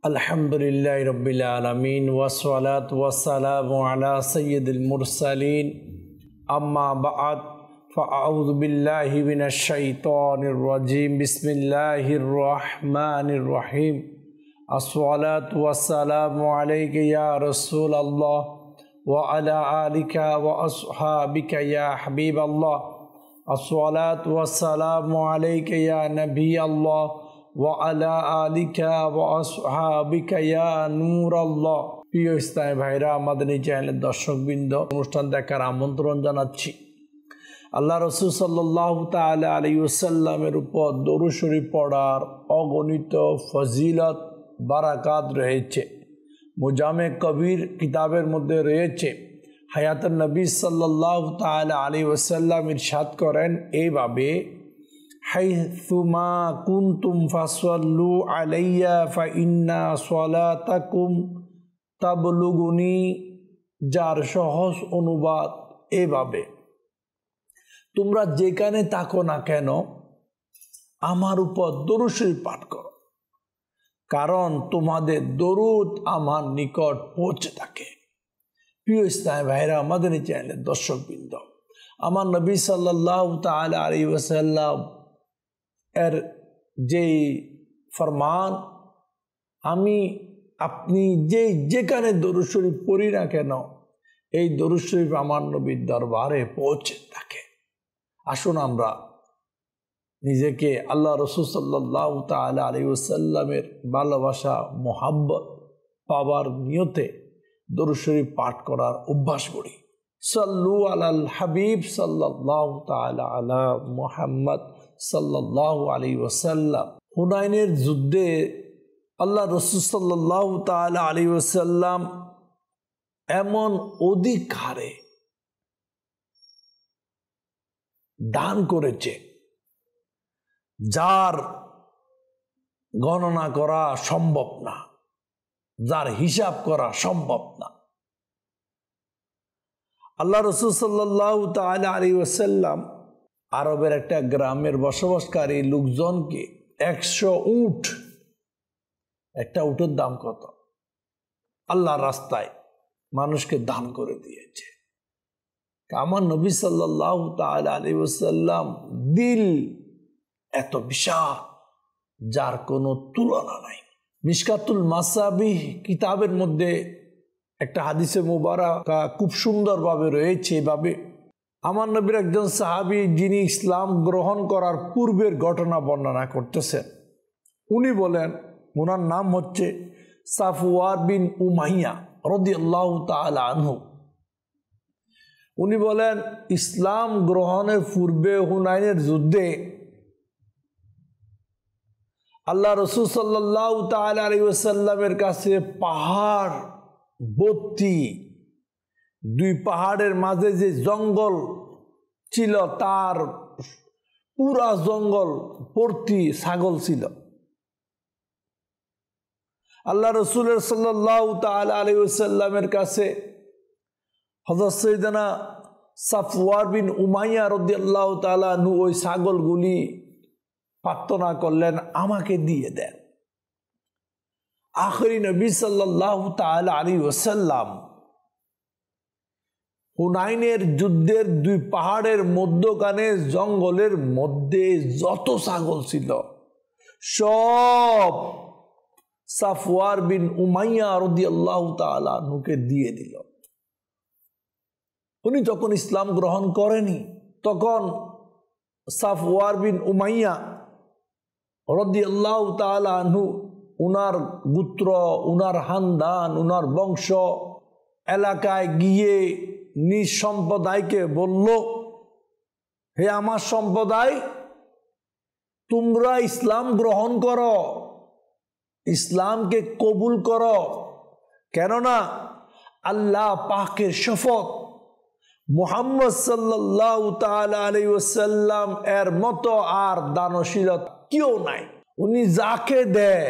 अल्हम्दुलिल्लाहि रब्बिल आलमीन वस्सलातु वस्सलामु अला सय्यिदिल मुरसलीन अम्मा बअद फ़अऊज़ु बिल्लाहि मिनश शैतानिर रजीम बिस्मिल्लाहिर रहमानिर रहीम अस्सलातु वस्सलामु अलैका या रसूलल्लाह व अला आलिका व अस्हाबिका या हबीबल्लाह अस्सलातु वस्सलामु अलैका या नबीयल्लाह व अला आलिका व अस्हाबिका या नूरल्लाह। প্রিয় ইসলামী ভাইরা, মাদানী চ্যানেলের দর্শকবৃন্দ, অনুষ্ঠান দেখার আমন্ত্রণ জানাচ্ছি। আল্লাহ রসুল সাল্লাল্লাহু তাআলা আলাইহি ওয়াসাল্লামের উপর দরুদ শরীফ পড়ার অগণিত ফজিলত বারাকাত রয়েছে। মুজামে কবির কিতাবের মধ্যে রয়েছে। হায়াতুন নবী সাল্লাল্লাহু তাআলা আলাইহি ওয়াসাল্লাম ইরশাদ করেন এইভাবে, হাইসুমা কুনতুম ফাসাল্লু আলাইয়া ফাইন্না সলাতাকুম তাবলুগুনি, যার সহজ অনুবাদ এভাবে, তোমরা যেখানে থাকো না কেন আমার উপর দরুদ শরীফ পাঠ করো, কারণ তোমাদের দরুদ আমার নিকট পৌঁছে থাকে। প্রিয় ইসলামী ভাইরা, মাদানী চ্যানেলের দর্শকবৃন্দ, আমার নবী সাল্লাল্লাহু তাআলা আলাইহি ওয়াসাল্লাম এর যেই ফরমান, আমি আপনি যেখানে দরুদ শরীফ পড়ি না কেন এই দরুদ শরীফ আমার নবীর দরবারে পৌঁছে থাকে। আসুন আমরা নিজেকে আল্লাহ রসুল সাল্লাল্লাহু তাআলা আলাইহি ওয়াসাল্লামের ভালোবাসা মোহাব্বত পাওয়ার নিয়তে দরুদ শরীফ পাঠ করার অভ্যাস করি। সাল্লু আলাল হাবিব সাল্লাল্লাহু তাআলা আলা মুহাম্মদ সাল্লাল্লাহু আলাইহি ওয়াসাল্লাম। হুনাইনের যুদ্ধে আল্লাহ রাসূল সাল্লাল্লাহু তাআলা আলাইহি ওয়াসাল্লাম এমন অধিক হারে দান করেছে যার গণনা করা সম্ভব না, যার হিসাব করা সম্ভব না। আল্লাহ রাসূল সাল্লাল্লাহু তাআলা আলাইহি ওয়াসাল্লাম আরবের একটা গ্রামের বসবাসকারী লোকজনকে 100 উট, একটা উটের দাম কত, আল্লাহর রাস্তায় মানুষকে দান করে দিয়েছে। আমার নবী সাল্লাল্লাহু তাআলা আলাইহি ওয়াসাল্লাম দিল এত বিশাল যার কোনো তুলনা নাই। মিশকাতুল মাসাবিহ কিতাবের মধ্যে একটা হাদিসে মুবারাকা খুব সুন্দরভাবে রয়েছে। এভাবে আমার নবীর একজন সাহাবী, যিনি ইসলাম গ্রহণ করার পূর্বের ঘটনা বর্ণনা করতেছেন, উনি বলেন, ওনার নাম হচ্ছে সাফওয়ান বিন উমাইয়া রাদিয়াল্লাহু তাআলা আনহু। উনি বলেন, ইসলাম গ্রহণের পূর্বে হুনাইনের যুদ্ধে আল্লাহ রাসূল সাল্লাল্লাহু তাআলা আলাইহি ওয়াসাল্লামের কাছে পাহাড় ভর্তি, দুই পাহাড়ের মাঝে যে জঙ্গল ছিল তার পুরা জঙ্গল ভর্তি ছাগল ছিল। আল্লাহ রাসূলের সাল্লাল্লাহু তাআলা আলাইহি ওয়াসাল্লামের কাছে হযরত সাইয়েদনা সাফওয়ান বিন উমাইয়া রাদিয়াল্লাহু তাআলা আনহু ওই ছাগলগুলি প্রার্থনা করলেন, আমাকে দিয়ে দেন। আখিরি নবী সাল্লাল্লাহু তাআলা আলাইহি ওয়াসাল্লাম হুনাইনের যুদ্ধের দুই পাহাড়ের মধ্যখানে জঙ্গলের মধ্যে যত ছাগল ছিল সব সাফওয়ান বিন উমাইয়া রাদিয়াল্লাহু তাআলা আনহুকে দিয়ে দিল। উনি যখন ইসলাম গ্রহণ করেনি তখন সাফওয়ান বিন উমাইয়া রাদিয়াল্লাহু তাআলা আনহু উনার গোত্র, উনার খানদান, উনার বংশ এলাকায় গিয়ে নিজ সম্প্রদায়কে বলল, হে আমার সম্প্রদায়, তোমরা ইসলাম গ্রহণ করো, ইসলামকে কবুল করো, কেননা আল্লাহ পাকের শপথ, মুহাম্মদ সাল্লাল্লাহু তাআলা আলাইহি ওয়াসাল্লাম এর মতো আর দানশীলতা কেউ নাই। উনি যাকে দেয়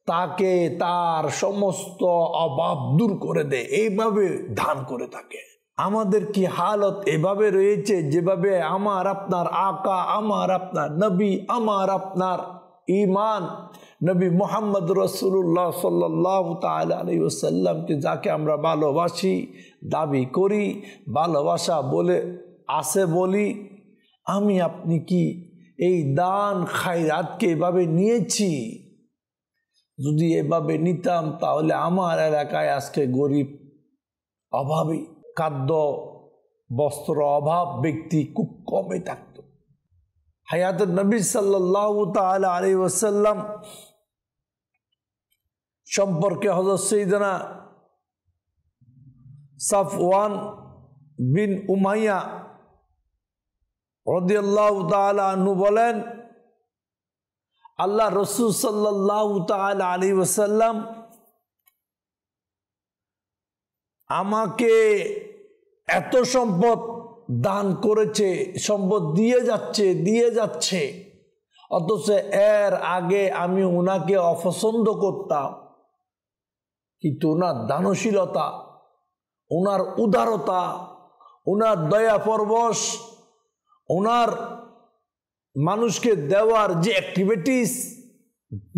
তাকে তার সমস্ত অভাব দূর করে দেয়, এইভাবে দান করে থাকে। আমাদের কি হালত এভাবে রয়েছে যেভাবে আমার আপনার আকা, আমার আপনার নবী, আমার আপনার ঈমান নবী মুহাম্মদ রাসূলুল্লাহ সাল্লাল্লাহু তাআলা আলাইহি ওয়াসাল্লামকে যাকে আমরা ভালোবাসি, দাবি করি, ভালোবাসা বলে আছে বলি, আমি আপনি কি এই দান খায়রাতকে এভাবে নিয়েছি? যদি এভাবে নিতাম তাহলে আমার এলাকায় আজকে গরিব, অভাবী, খাদ্য বস্ত্র অভাব ব্যক্তি খুব কমে থাকত। হায়াতুন নবী সাল্লাল্লাহু তাআলা আলাইহি ওয়াসাল্লাম সম্পর্কে হযরত সাইয়েদনা সাফওয়ান বিন উমাইয়া রাদিয়াল্লাহু তাআলা আনহু বলেন, আল্লাহ রাসূল সাল্লাল্লাহু তাআলা আলাইহি ওয়াসাল্লাম আমাকে এত সম্পদ দান করেছে, সম্পদ দিয়ে যাচ্ছে, অথচ এর আগে আমি ওনাকে অপছন্দ করতাম, কিন্তু ওনার দানশীলতা, ওনার উদারতা, ওনার দয়া পরবশ, ওনার মানুষকে দেওয়ার যে অ্যাক্টিভিটিস,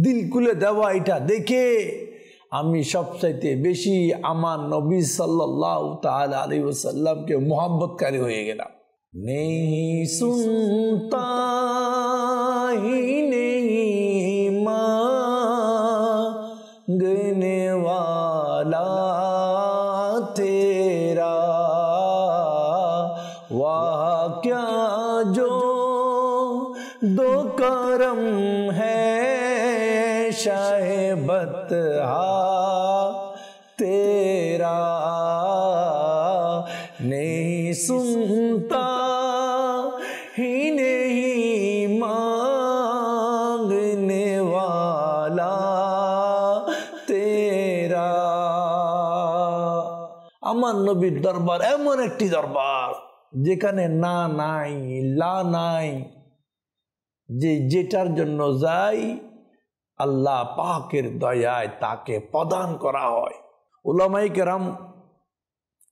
দিল খুলে দেওয়া, এটা দেখে আমি সবচাইতে বেশি আমার নবী সাল্লাল্লাহু তাআলা আলাইহি ওয়াসাল্লামকে মোহাব্বতকারী হয়ে গেলাম। নেহি সুনতা হি নেহি মাঁগনে ওয়ালা তেরা, वाह क्या जो दो करम है शाहे बतहा तेरा, नहीं सुनता ही नहीं मांगने वाला तेरा। আমার নবীর দরবার এমন একটি দরবার যেখানে না নাই, লা নাই, যে যেটার জন্য যাই আল্লাহ পাকের দয়ায় তাকে প্রদান করা হয়। উলামায়ে কেরাম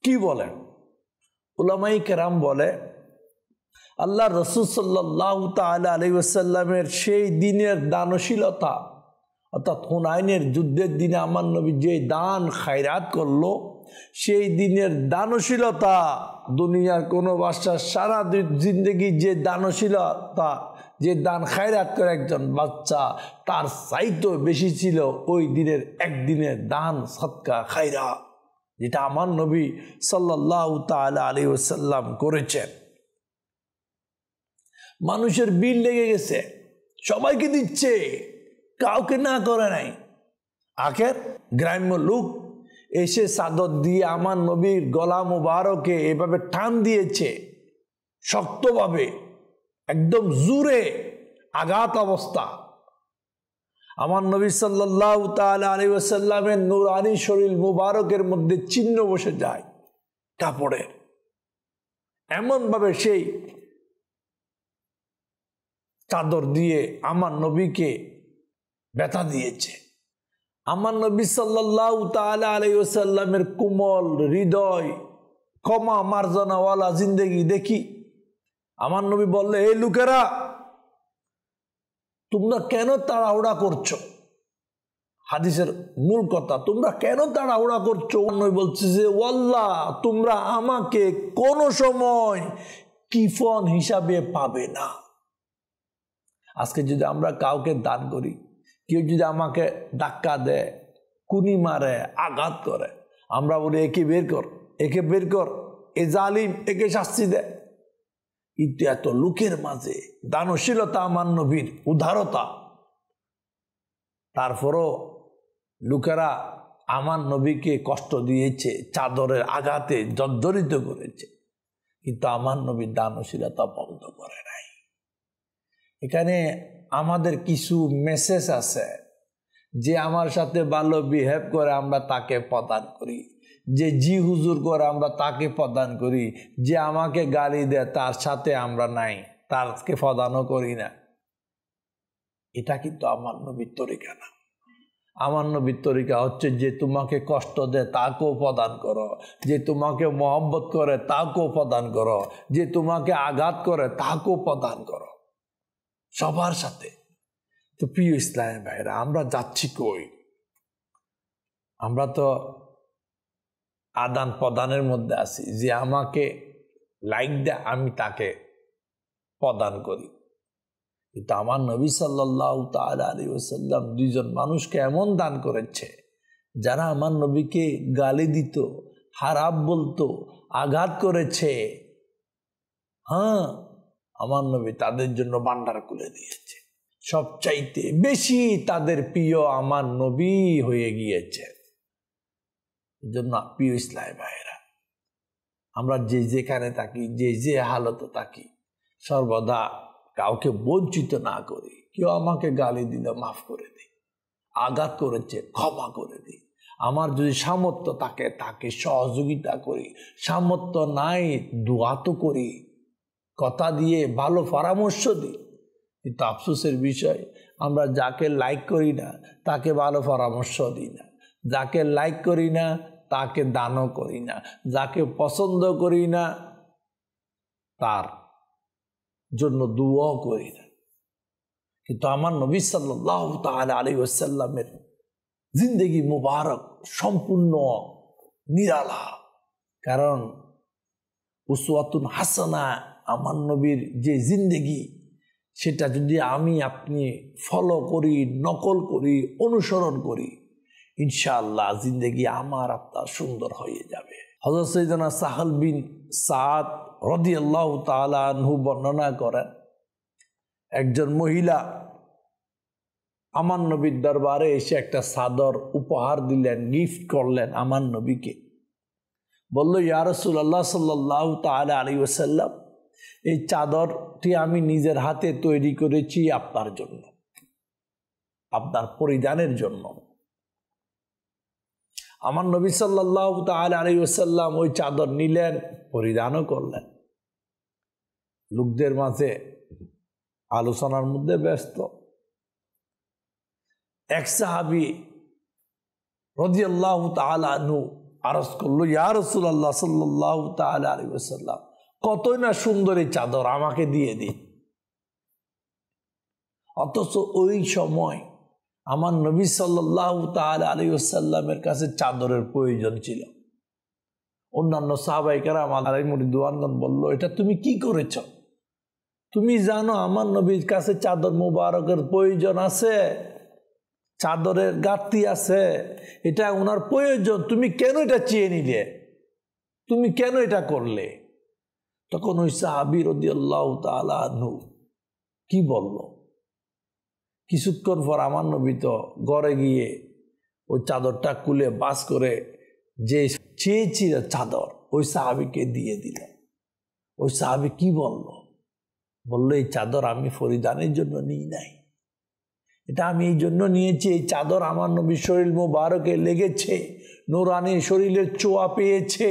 কি বলেন? উলামায়ে কেরাম বলে, আল্লাহ রাসূল সাল্লাল্লাহু তাআলা আলাইহি ওয়াসাল্লামের সেই দিনের দানশীলতা, অর্থাৎ হুনাইনের যুদ্ধের দিনে আমার নবী যে দান খায়রাত করলো, সেই দিনের দানশীলতা দুনিয়ার কোনো বাদশাহ সারা জিন্দগি যে দানশীলতা, যে দান খায়রাত করে একজন বাচ্চা, তার চাইতেও বেশি ছিল ওই দিনের একদিনের দান সদকা খায়রাত, যেটা আমার নবী সাল্লাল্লাহু তাআলা আলাইহি ওয়াসাল্লাম করেছেন। মানুষের বিল লেগে গেছে, সবাইকে দিচ্ছে, কাউকে না করে নাই। আখের গ্রাম্য লোক এসে চাদর দিয়ে আমার নবীর গলা মুবারকে এভাবে টান দিয়েছে, শক্তভাবে, একদম জোরে, আঘাত অবস্থা। আমার নবী সাল্লাল্লাহু তাআলা আলাইহি ওয়াসাল্লামের নূরানি শরীর মুবারকের মধ্যে চিহ্ন বসে যায় কাপড়ের, এমন ভাবে সেই চাদর দিয়ে আমার নবীকে ব্যথা দিয়েছে। আমার নবী সাল্লাল্লাহু তাআলা আলাইহি ওয়াসাল্লামের কোমল হৃদয়, ক্ষমা মার্জনাওয়ালা জিন্দেগি দেখি আমার নবী বললে, এই লোকেরা তোমরা কেন তাড়াহুড়া করছো? হাদিসের মূল কথা, তোমরা কেন তাড়াহুড়া করছো? নবী বলছে যে, ওয়াল্লাহ তোমরা আমাকে কোনো সময় কিফন হিসাবে পাবে না। আজকে যদি আমরা কাউকে দান করি, কেউ যদি আমাকে ধাক্কা দেয়, কুনি মারে, আঘাত করে, আমরা বলি একে বের কর, একে বের কর, এ জালিম, একে শাস্তি দেয়। কিন্তু এত লোকের মাঝে দানশীলতা, আমার নবীর উদারতা, তারপরও লোকেরা আমার নবীকে কষ্ট দিয়েছে, চাদরের আঘাতে জর্জরিত করেছে, কিন্তু আমার নবীর দানশীলতা বন্ধ করে নাই। এখানে আমাদের কিছু মেসেজ আছে, যে আমার সাথে ভালো বিহেভ করে আমরা তাকে প্রদান করি, যে জি হুজুর করে আমরা তাকে প্রদান করি, যে আমাকে গালি দেয় তার সাথে আমরা নাই, তারকে প্রদানও করি না। এটা কিন্তু আমার নবীর তরিকা না। আমার নবীর তরিকা হচ্ছে, যে তোমাকে কষ্ট দেয় তাকেও প্রদান করো, যে তোমাকে মহব্বত করে তাকেও প্রদান করো, যে তোমাকে আঘাত করে তাকেও প্রদান করো, সবার সাথে। তো প্রিয় ইসলামের ভাইরা, আমরা যাচ্ছি কই? আমরা তো আদান প্রদানের মধ্যে আছি, যে আমাকে লাইক দেয় আমি তাকে প্রদান করি। কিন্তু আমার নবী সাল্লাল্লাহু তাআলা আলাইহি ওয়াসাল্লাম দুইজন মানুষকে এমন দান করেছে, যারা আমার নবীকে গালি দিত, খারাপ বলতো, আঘাত করেছে, হ্যাঁ, আমার নবী তাদের জন্য ভান্ডার খুলে দিয়েছে। সবচাইতে বেশি তাদের প্রিয় আমার নবী হয়ে গিয়েছে। জন্য প্রিয় ইসলাম ভাইরা, আমরা যে যেখানে থাকি, যে যে হালতে থাকি, সর্বদা কাউকে বঞ্চিত না করি। কেউ আমাকে গালি দিলে মাফ করে দিই, আঘাত করেছে ক্ষমা করে দিই। আমার যদি সামর্থ্য থাকে তাকে সহযোগিতা করি, সামর্থ্য নাই দোয়া তো করি, কথা দিয়ে ভালো পরামর্শ দিই। কিন্তু আফসোসের বিষয়, আমরা যাকে লাইক করি না তাকে ভালো পরামর্শ দিই না, যাকে লাইক করি না তাকে দানও করি না, যাকে পছন্দ করি না তার জন্য দুয়াও করি না। কিন্তু আমার নবী সাল্লাল্লাহু তাআলা আলাইহি ওয়াসাল্লামের জিন্দেগি মুবারক সম্পূর্ণ নিরালা। কারণ উসওয়াতুন হাসানা, আমার নবীর যে জিন্দেগি, সেটা যদি আমি আপনি ফলো করি, নকল করি, অনুসরণ করি, ইনশাআল্লাহ জিন্দেগি আমার আপনার সুন্দর হয়ে যাবে। হযরত সাইয়েদনা সাহল বিন সাদ রাদিয়াল্লাহু তাআলা আনহু বর্ণনা করেন, একজন মহিলা আমার নবীর দরবারে এসে একটা চাদর উপহার দিলেন, গিফট করলেন আমার নবীকে। বলল, ইয়া রাসূলুল্লাহ সাল্লাল্লাহু তাআলা আলাইহি ওয়াসাল্লাম, এই চাদরটি আমি নিজের হাতে তৈরি করেছি আপনার জন্য, আপনার পরিধানের জন্য। আমার নবী সাল্লাল্লাহু তাআলা আলাইহি ওয়াসাল্লাম ওই চাদর নিলেন, পরিধানও করলেন। লোকদের মাঝে আলোচনার মধ্যে ব্যস্ত। এক সাহাবী রাদিয়াল্লাহু তাআলা আনহু আরজ করলো, ইয়া রাসূলুল্লাহ সাল্লাল্লাহু তাআলা আলাইহি ওয়াসাল্লাম, কতই না সুন্দর এই চাদর, আমাকে দিয়ে দিন। অথচ ওই সময় আমার নবী সাল্লাল্লাহু তাআলা আলাইহি ওয়াসাল্লামের কাছে চাদরের প্রয়োজন ছিল। অন্যান্য সাহাবায়ে কেরাম আলাইহিম রিদওয়ানুল্লাহ বলল, এটা তুমি কি করেছ? তুমি জানো আমার নবীর কাছে চাদর মুবারকের প্রয়োজন আছে, চাদরের ঘাটতি আছে, এটা ওনার প্রয়োজন, তুমি কেন এটা চেয়ে নিলে? তুমি কেন এটা করলে? তখন ওই সাহাবী রাদিয়াল্লাহু তাআলা আনহু কি বলল? কিছুক্ষণ পর আমার নবী তো ঘরে গিয়ে ওই চাদরটা খুলে বাস করে যে চেয়েছিল চাদর, ওই সাহাবীকে দিয়ে দিল। ওই সাহাবী কি বলল? বলল, এই চাদর আমি পরিধানের জন্য নিই নাই, এটা আমি এই জন্য নিয়েছি, এই চাদর আমার নবীর শরীর মুবারকে লেগেছে, নূরানি শরীরের ছোঁয়া পেয়েছে,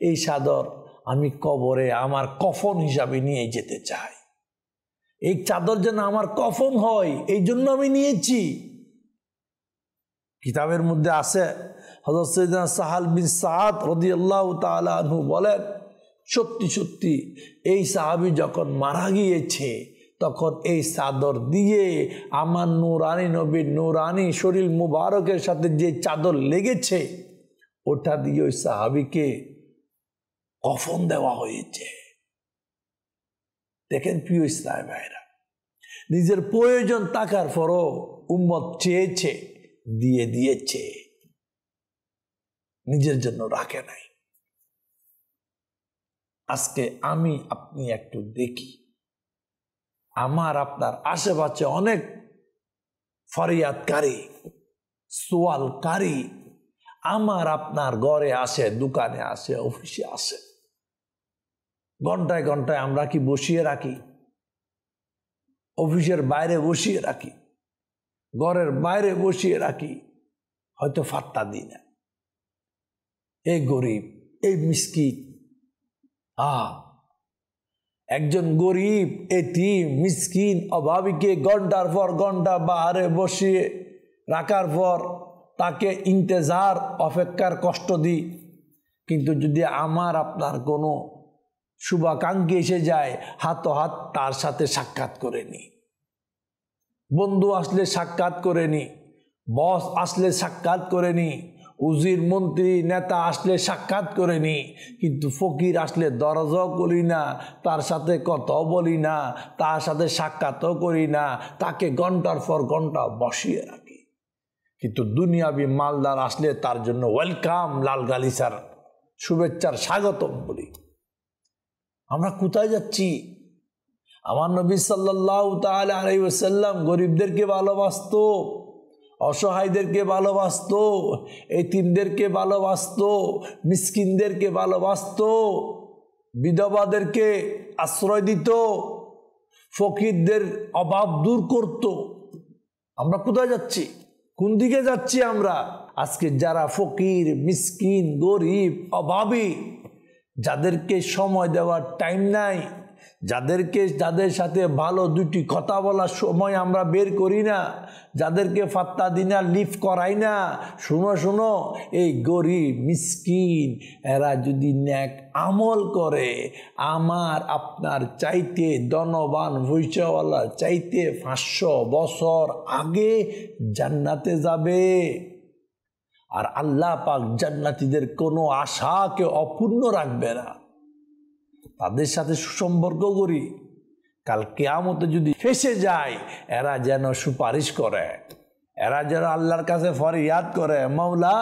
এই চাদর আমি কবরে আমার কফন হিসাবে নিয়ে যেতে চাই। এই চাদর যেন আমার কফন হয়, এই জন্য আমি নিয়েছি। কিতাবের মধ্যে আছে, হযরত সাইয়েদনা সাহাল বিন সাদ রাদিয়াল্লাহু তাআলা আনহু বলেন, সত্যি সত্যি এই সাহাবী যখন মারা গিয়েছে, তখন এই চাদর দিয়ে আমার নূরানি নবীর নূরানি শরীর মুবারকের সাথে যে চাদর লেগেছে, ওটা দিয়ে ওই সাহাবীকে কফন দেওয়া হয়েছে। দেখেন প্রিয় ইসলাম ভাইরা, নিজের প্রয়োজন থাকার পরও উম্মত চেয়েছে, দিয়ে দিয়েছে, নিজের জন্য রাখে নাই। আজকে আমি আপনি একটু দেখি, আমার আপনার আশেপাশে অনেক ফরিয়াদকারী, সোয়ালকারী আমার আপনার ঘরে আসে, দোকানে আসে, অফিসে আসে। ঘন্টায় ঘন্টায় আমরা কি বসিয়ে রাখি? অফিসের বাইরে বসিয়ে রাখি, ঘরের বাইরে বসিয়ে রাখি, হয়তো ফাত্তা দিই না। এই গরিব, এই মিসকিন, একজন গরিব, এতিম, মিসকিন, অভাবীকে ঘন্টার পর ঘন্টা বাহারে বসিয়ে রাখার পর তাকে ইন্তজার, অপেক্ষার কষ্ট দিই। কিন্তু যদি আমার আপনার কোনো শুভাকাঙ্ক্ষী এসে যায়, হাত তার সাথে সাক্ষাৎ করে নি। বন্ধু আসলে সাক্ষাৎ করে নি, বস আসলে সাক্ষাৎ করে নি, উজির মন্ত্রী নেতা আসলে সাক্ষাৎ করে নি, কিন্তু ফকির আসলে দরজাও করি না, তার সাথে কথাও বলি না, তার সাথে সাক্ষাৎও করি না, তাকে ঘন্টার পর ঘন্টা বসিয়ে রাখি। কিন্তু দুনিয়াবি মালদার আসলে তার জন্য ওয়েলকাম, লাল গালিচার শুভেচ্ছার স্বাগতম বলি। আমরা কোথায় যাচ্ছি? আমার নবী সাল্লাল্লাহু তাআলা আলাইহি ওয়াসাল্লাম গরিবদেরকে ভালোবাসতো, অসহায়দেরকে ভালোবাসতো, এতিমদেরকে ভালোবাসতো, মিসকিনদেরকে ভালোবাসতো, বিধবাদেরকে আশ্রয় দিত, ফকিরদের অভাব দূর করত। আমরা কোথায় যাচ্ছি? কোন দিকে যাচ্ছি আমরা? আজকে যারা ফকির, মিসকিন, গরিব, অভাবী, যাদেরকে সময় দেওয়ার টাইম নাই, যাদের সাথে ভালো দুটি কথা বলার সময় আমরা বের করি না, যাদেরকে ফাত্তা দিনা লিফ করাই না, শুনো এই গরিব মিসকিন এরা যদি নেক আমল করে, আমার আপনার চাইতে ধনবান ভৈষওয়ালার চাইতে 500 বছর আগে জান্নাতে যাবে। আর আল্লাহ পাক জান্নাতীদের কোনো আশাকে অপূর্ণ রাখবে না। তাদের সাথে সুসম্পর্ক করি, কাল কিয়ামতে যদি ফেসে যায় এরা যেন সুপারিশ করে, এরা যেন আল্লাহর কাছে ফরিয়াদ করে, মাওলা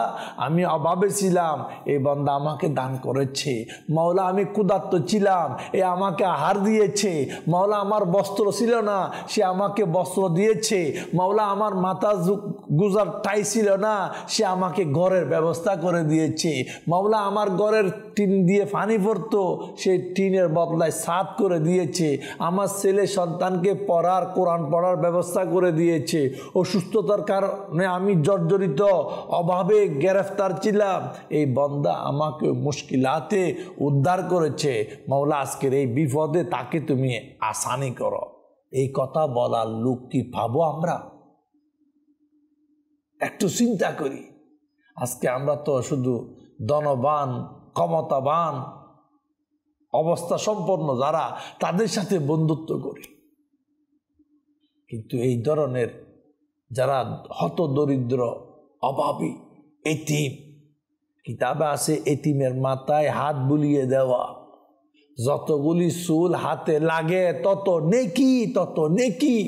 আমি অভাবে ছিলাম, এই বান্দা আমাকে দান করেছে, মাওলা আমি ক্ষুধার্ত ছিলাম, এ আমাকে আহার দিয়েছে, মাওলা আমার বস্ত্র ছিল না, সে আমাকে বস্ত্র দিয়েছে, মাওলা আমার মাথা গুজার ঠাই ছিল না, সে আমাকে ঘরের ব্যবস্থা করে দিয়েছে, মাওলা আমার ঘরের টিন দিয়ে পানি পড়তো, সে টিনের বদলায় ছাদ করে দিয়েছে, আমার ছেলে সন্তানকে পড়ার কোরআন পড়ার ব্যবস্থা করে দিয়েছে, অসুস্থতার কারণে আমি জর্জরিত অভাবে গ্রেফতার ছিলাম, এই বান্দা আমাকে মুশকিলাতে উদ্ধার করেছে, মাওলা আজকের এই বিপদে তাকে তুমি আসানি করো। এই কথা বলার লোক কি পাবো আমরা? একটু চিন্তা করি। আজকে আমরা তো শুধু ধনবান, ক্ষমতাবান, অবস্থা সম্পন্ন যারা, তাদের সাথে বন্ধুত্ব করি, কিন্তু এই ধরনের যারা হত দরিদ্র, অভাবী, এতিম, কিতাবে আছে এতিমের মাথায় হাত বুলিয়ে দেওয়া, যতগুলি চুল হাতে লাগে তত নেকি, তত নেকি।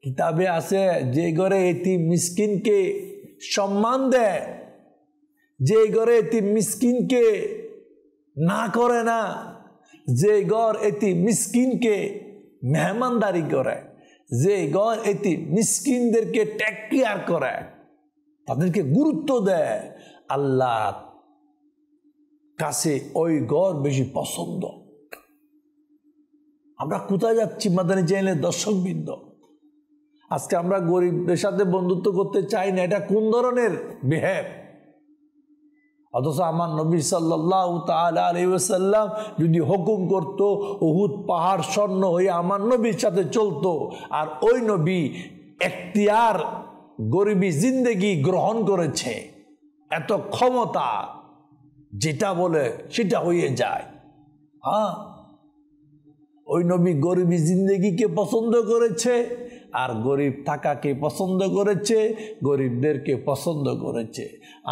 কিতাবে আছে যে ঘরে এতিম মিসকিনকে সম্মান দেয়, যে ঘরে এতিম মিসকিনকে না করে না, যে ঘর এতিম মিসকিনকে মেহমানদারি করে, যে ঘর এতিম মিসকিনদেরকে টেক কেয়ার করে, তাদেরকে গুরুত্ব দেয়, আল্লাহ কাছে ওই ঘর বেশি পছন্দ। আমরা কোথায় যাচ্ছি মাদানী চ্যানেলের দর্শকবৃন্দ? আজকে আমরা গরিবদের সাথে বন্ধুত্ব করতে চাই না, এটা কোন ধরনের বিহেভ? অথচ আমার নবী সাল্লাল্লাহু তাআলা আলাইহি ওয়াসাল্লাম যদি হুকুম করত, উহুদ পাহাড় স্বর্ণ হয়ে আমার নবীর সাথে চলতো, আর ওই নবী এখতিয়ার গরিবী জিন্দেগি গ্রহণ করেছে, এত ক্ষমতা, যেটা বলে সেটা হয়ে যায়। ওই নবী গরিবী জিন্দেগিকে পছন্দ করেছে, আর গরিব থাকাকে পছন্দ করেছে, গরিবদেরকে পছন্দ করেছে।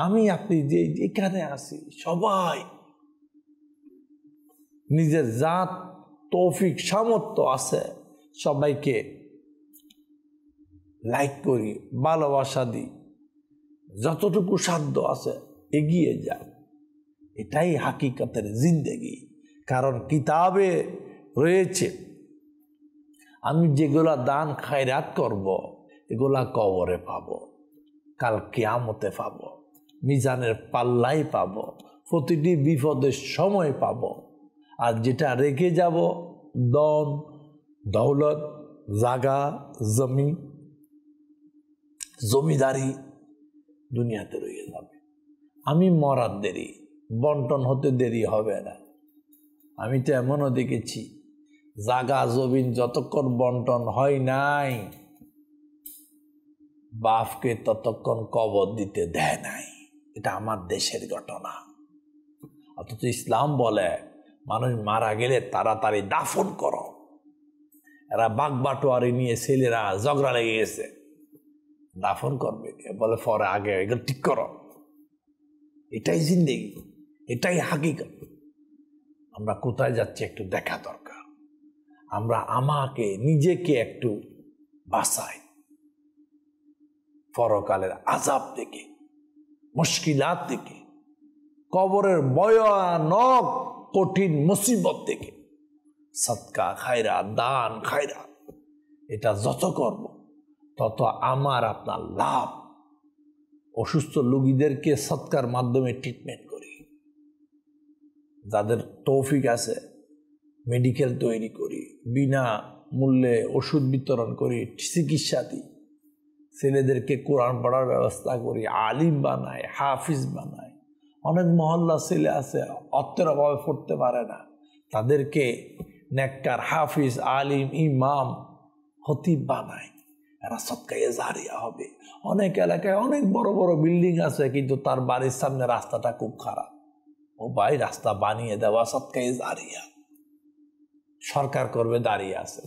আমি আপনি যে এখানে আছি সবাই নিজের জাত তৌফিক সামর্থ্য আছে, সবাইকে লাইক করি, ভালোবাসা দিই, যতটুকু সাধ্য আছে এগিয়ে যান। এটাই হাকিকতের জিন্দেগি। কারণ কিতাবে রয়েছে আমি যেগুলা দান খায়রাত করব, এগুলা কবরে পাবো, কাল কিয়ামতে পাবো, মিজানের পাল্লাই পাবো, প্রতিটি বিপদের সময় পাবো। আর যেটা রেখে যাব, ধন দৌলত, জাগা জমি, জমিদারি, দুনিয়াতে রয়ে যাবে। আমি মরার দেরি, বন্টন হতে দেরি হবে না। আমি তো এমনও দেখেছি জাগা জমিন যতক্ষণ বন্টন হয় নাই, বাপকে ততক্ষণ কবর দিতে দেয় নাই। এটা আমার দেশের ঘটনা। অথচ ইসলাম বলে মানুষ মারা গেলে তাড়াতাড়ি দাফন করো। এরা বাঘ বাটোয়ারি নিয়ে ছেলেরা ঝগড়া লেগে গেছে, দাফন করবে কে? বলে পরে আগে এগুলো ঠিক করো। এটাই জিন্দেগি, এটাই হাকিকত। আমরা কোথায় যাচ্ছি একটু দেখা দরকার। আমরা আমাকে নিজেকে একটু বাঁচাই পরকালের আযাব থেকে, মুশকিলাত থেকে, কবরের ভয়ানক কঠিন মুসিবত থেকে। সদকা খায়রাত, দান খায়রাত, এটা যত করব তত আমার আপনার লাভ। অসুস্থ রোগীদেরকে সদকার মাধ্যমে ট্রিটমেন্ট করি, যাদের তৌফিক আছে মেডিকেল তৈরি করি, বিনা মূল্যে ওষুধ বিতরণ করি, চিকিৎসা দিই, ছেলেদেরকে কোরআন পড়ার ব্যবস্থা করি, আলিম বানাই, হাফিজ বানাই। অনেক মহল্লা ছেলে আছে অর্থের অভাবে পড়তে পারে না, তাদেরকে নেককার হাফিজ, আলিম, ইমাম, খতিব বানায়, এরা সদকায়ে জারিয়া হবে। অনেক এলাকায় অনেক বড় বড় বিল্ডিং আছে, কিন্তু তার বাড়ির সামনে রাস্তাটা খুব খারাপ। ও ভাই, রাস্তা বানিয়ে দেওয়া সদকায়ে জারিয়া, সরকার করবে, দাঁড়িয়ে আছে।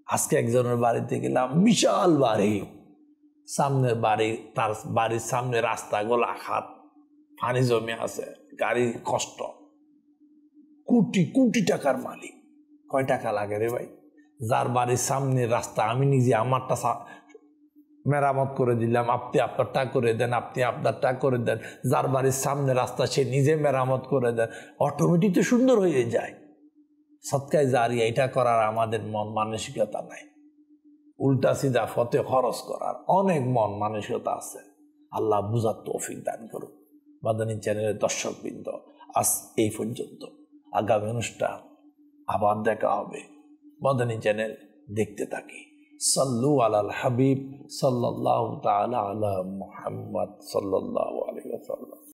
আজকে একজনের বাড়িতে গেলাম, বিশাল বাড়ি, সামনের বাড়ি, তার বাড়ির সামনে রাস্তা গোলা খাত, পানি জমে আছে, গাড়ির কষ্ট, কোটি কোটি টাকার মালিক। কয় টাকা লাগে রে ভাই? যার বাড়ির সামনে রাস্তা, আমি নিজে আমারটা মেরামত করে দিলাম, আপনি আপনারটা করে দেন, আপনি আপনারটা করে দেন, যার বাড়ির সামনে রাস্তা সে নিজে মেরামত করে দেন, অটোমেটিক তো সুন্দর হয়ে যায়। সদকায়ে জারিয়া এটা করার আমাদের মন মানসিকতা নাই। উল্টা সিধা ফতে খরচ করার অনেক মন মানসিকতা আছে। আল্লাহ বুঝার তৌফিক দান করুন। মাদানী চ্যানেলের দর্শকবৃন্দ, আজ এই পর্যন্ত। আগামী অনুষ্ঠান আবার দেখা হবে। মাদানী চ্যানেল দেখতে থাকি। সাল্লু আলাল হাবিব সাল্লাল্লাহু তাআলা আলা মুহাম্মদ সাল্লাল্লাহু আলাইহি ওয়াসাল্লাম।